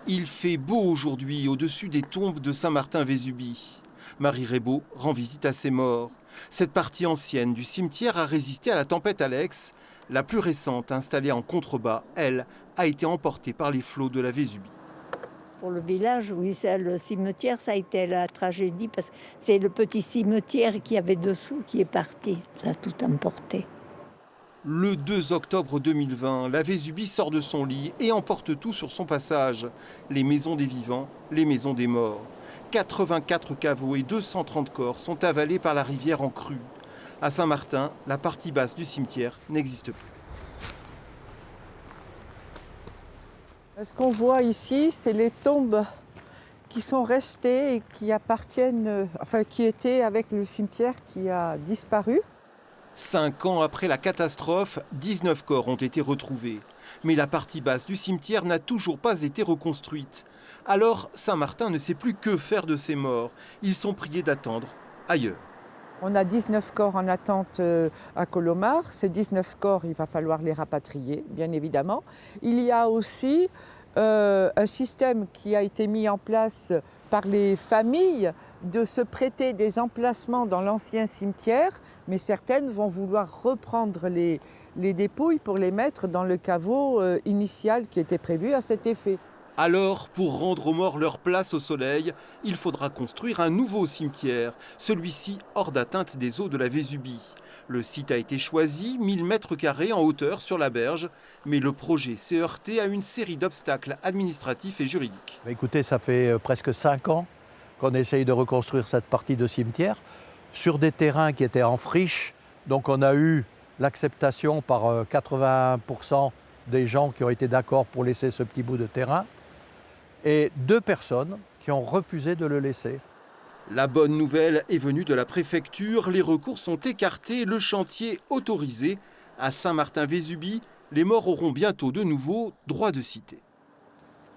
Il fait beau aujourd'hui au-dessus des tombes de Saint-Martin-Vésubie. Marie Rebaud rend visite à ses morts. Cette partie ancienne du cimetière a résisté à la tempête Alex. La plus récente, installée en contrebas, elle, a été emportée par les flots de la Vésubie. Pour le village, oui, le cimetière, ça a été la tragédie parce que c'est le petit cimetière qu'il y avait dessous qui est parti. Ça a tout emporté. Le 2 octobre 2020, la Vésubie sort de son lit et emporte tout sur son passage. Les maisons des vivants, les maisons des morts. 84 caveaux et 230 corps sont avalés par la rivière en crue. À Saint-Martin, la partie basse du cimetière n'existe plus. Ce qu'on voit ici, c'est les tombes qui sont restées et qui appartiennent, qui étaient avec le cimetière qui a disparu. 5 ans après la catastrophe, 19 corps ont été retrouvés. Mais la partie basse du cimetière n'a toujours pas été reconstruite. Alors, Saint-Martin ne sait plus que faire de ces morts. Ils sont priés d'attendre ailleurs. On a 19 corps en attente à Colomar. Ces 19 corps, il va falloir les rapatrier, bien évidemment. Il y a aussi un système qui a été mis en place par les familles de se prêter des emplacements dans l'ancien cimetière, mais certaines vont vouloir reprendre les dépouilles pour les mettre dans le caveau initial qui était prévu à cet effet. Alors, pour rendre aux morts leur place au soleil, il faudra construire un nouveau cimetière, celui-ci hors d'atteinte des eaux de la Vésubie. Le site a été choisi, 1000 mètres carrés en hauteur sur la berge, mais le projet s'est heurté à une série d'obstacles administratifs et juridiques. Écoutez, ça fait presque 5 ans qu'on essaye de reconstruire cette partie de cimetière sur des terrains qui étaient en friche. Donc on a eu l'acceptation par 80% des gens qui ont été d'accord pour laisser ce petit bout de terrain et 2 personnes qui ont refusé de le laisser. La bonne nouvelle est venue de la préfecture, les recours sont écartés, le chantier autorisé. À Saint-Martin-Vésubie, les morts auront bientôt de nouveau droit de cité.